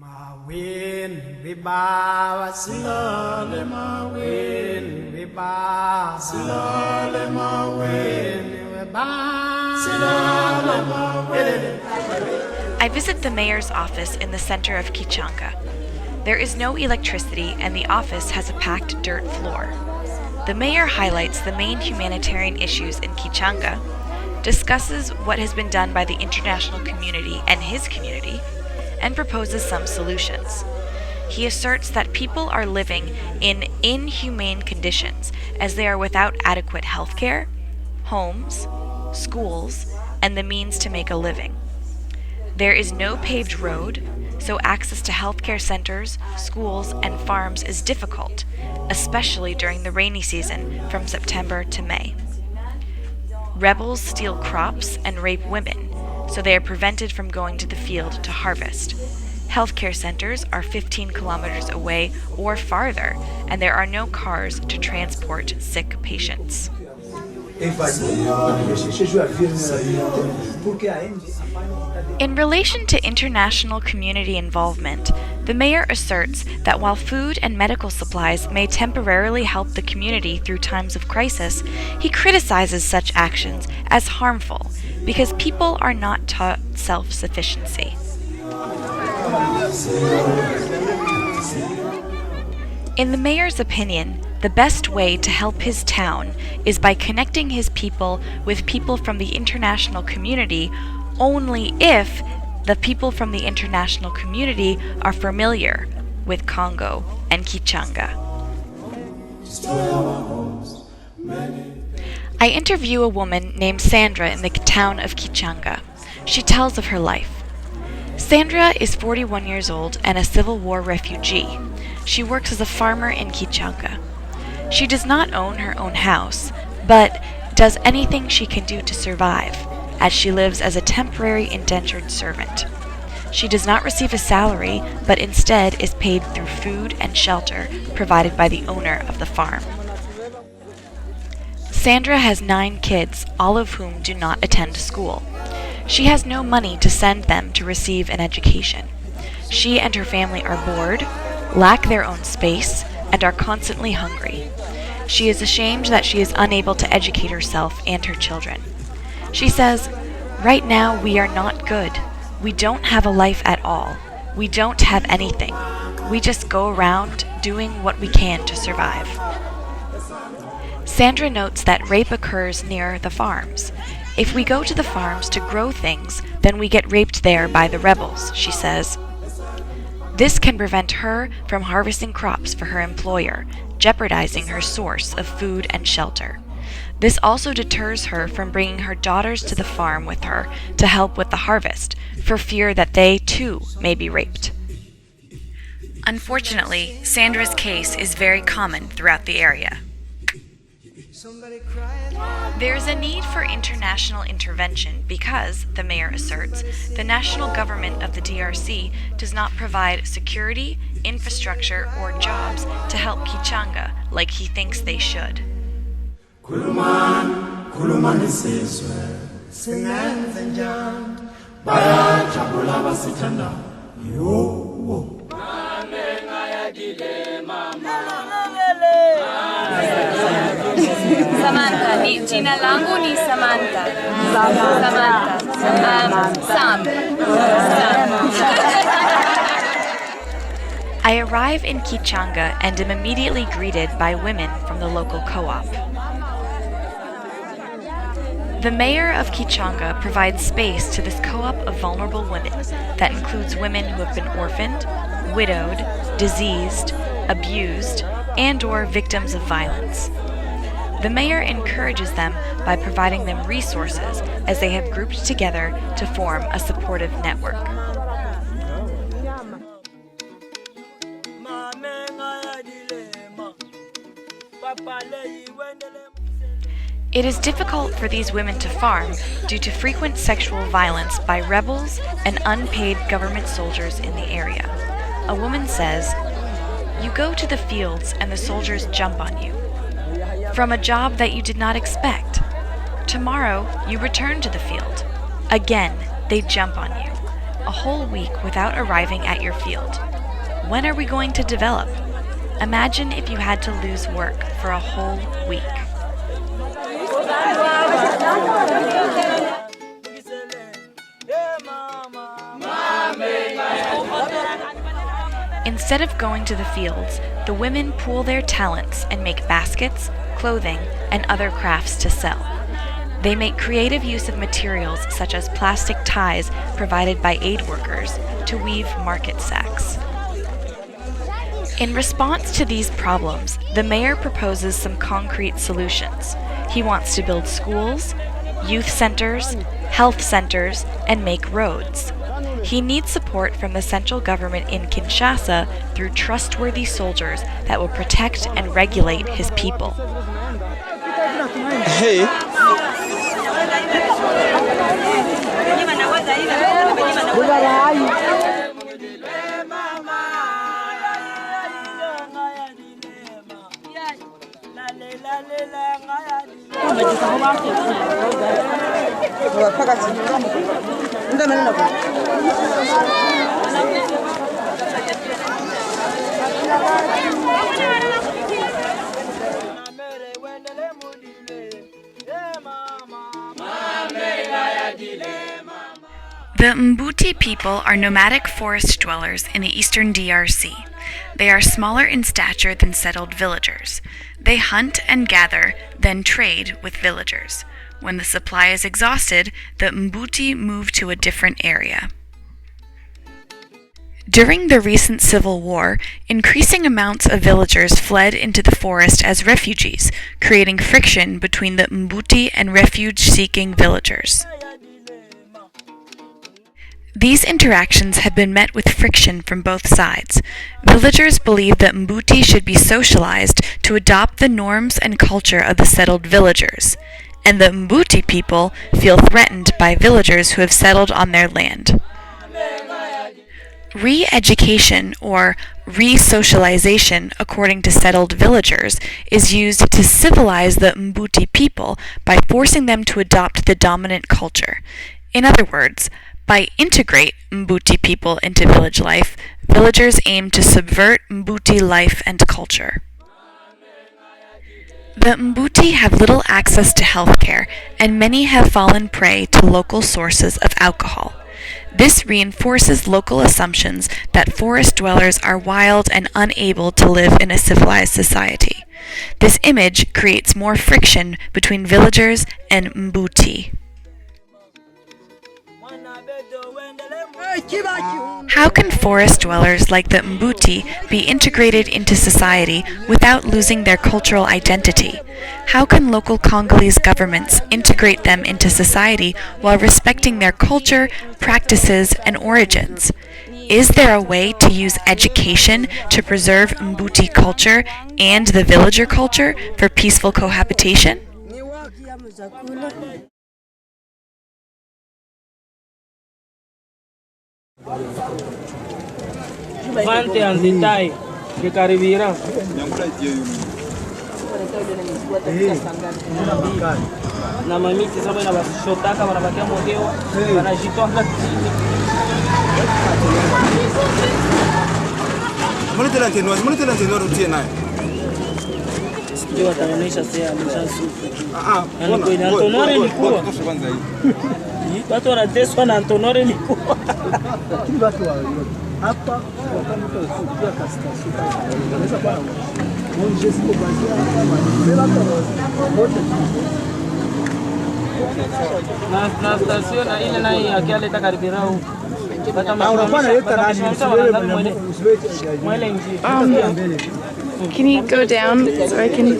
Mawin vibawa silale mawin vibawa silale mawin vibawa silale mawin. I visit the mayor's office in the center of Kitchanga. There is no electricity and the office has a packed dirt floor. The mayor highlights the main humanitarian issues in Kitchanga, discusses what has been done by the international community and his community, and proposes some solutions. He asserts that people are living in inhumane conditions as they are without adequate health care, homes, schools, and the means to make a living. There is no paved road, so access to healthcare centers, schools, and farms is difficult, especially during the rainy season from September to May. Rebels steal crops and rape women, so they are prevented from going to the field to harvest. Healthcare centers are 15 kilometers away or farther, and there are no cars to transport sick patients. In relation to international community involvement, the mayor asserts that while food and medical supplies may temporarily help the community through times of crisis, he criticizes such actions as harmful because people are not taught self-sufficiency. In the mayor's opinion, the best way to help his town is by connecting his people with people from the international community only if the people from the international community are familiar with Congo and Kitchanga. I interview a woman named Sandra in the town of Kitchanga. She tells of her life. Sandra is 41 years old and a Civil War refugee. She works as a farmer in Kitchanga. She does not own her own house, but does anything she can do to survive, as she lives as a temporary indentured servant. She does not receive a salary, but instead is paid through food and shelter provided by the owner of the farm. Sandra has 9 kids, all of whom do not attend school. She has no money to send them to receive an education. She and her family are bored, lack their own space, and are constantly hungry. She is ashamed that she is unable to educate herself and her children. She says, "Right now we are not good. We don't have a life at all. We don't have anything. We just go around doing what we can to survive." Sandra notes that rape occurs near the farms. If we go to the farms to grow things, then we get raped there by the rebels, she says. This can prevent her from harvesting crops for her employer, jeopardizing her source of food and shelter. This also deters her from bringing her daughters to the farm with her to help with the harvest, for fear that they, too, may be raped. Unfortunately, Sandra's case is very common throughout the area. There is a need for international intervention because, the mayor asserts, the national government of the DRC does not provide security, infrastructure, or jobs to help Kitchanga like he thinks they should. Samantha, jina langu ni Samantha. Sam. I arrive in Kitchanga and am immediately greeted by women from the local co-op. The mayor of Kitchanga provides space to this co-op of vulnerable women that includes women who have been orphaned, widowed, diseased, abused, and/or victims of violence. The mayor encourages them by providing them resources as they have grouped together to form a supportive network. It is difficult for these women to farm due to frequent sexual violence by rebels and unpaid government soldiers in the area. A woman says, "You go to the fields and the soldiers jump on you. From a job that you did not expect. Tomorrow, you return to the field. Again, they jump on you. a whole week without arriving at your field. When are we going to develop? Imagine if you had to lose work for a whole week. Instead of going to the fields, the women pool their talents and make baskets, clothing, and other crafts to sell. They make creative use of materials such as plastic ties provided by aid workers to weave market sacks. In response to these problems, the mayor proposes some concrete solutions. He wants to build schools, youth centers, health centers, and make roads. He needs support from the central government in Kinshasa through trustworthy soldiers that will protect and regulate his people. Hey. The Mbuti people are nomadic forest dwellers in the eastern DRC. They are smaller in stature than settled villagers. They hunt and gather, then trade with villagers. When the supply is exhausted, the Mbuti move to a different area. During the recent civil war, increasing amounts of villagers fled into the forest as refugees, creating friction between the Mbuti and refuge-seeking villagers. These interactions have been met with friction from both sides. Villagers believe that Mbuti should be socialized to adopt the norms and culture of the settled villagers, and the Mbuti people feel threatened by villagers who have settled on their land. Re-education, or re-socialization, according to settled villagers, is used to civilize the Mbuti people by forcing them to adopt the dominant culture. In other words, by integrate Mbuti people into village life, villagers aim to subvert Mbuti life and culture. The Mbuti have little access to healthcare, and many have fallen prey to local sources of alcohol. This reinforces local assumptions that forest dwellers are wild and unable to live in a civilized society. This image creates more friction between villagers and Mbuti. How can forest dwellers like the Mbuti be integrated into society without losing their cultural identity? How can local Congolese governments integrate them into society while respecting their culture, practices, and origins? Is there a way to use education to preserve Mbuti culture and the villager culture for peaceful cohabitation? Vante anzitai kikaribira na mamiti sababu na basishotaka wanabakia modewa wanajitoa Monitor antenor utie naye. Ndio wataonesha sasa mshasu. Anakwenda Antonore ilikuwa. Watu wanateswa na Antonore ilikuwa. Watu wa hapa wakamta usikia kaskazini. Unaweza bana. Monje siko bazia na station na ile nayo akialeta karibira huko. Can you go down so I can...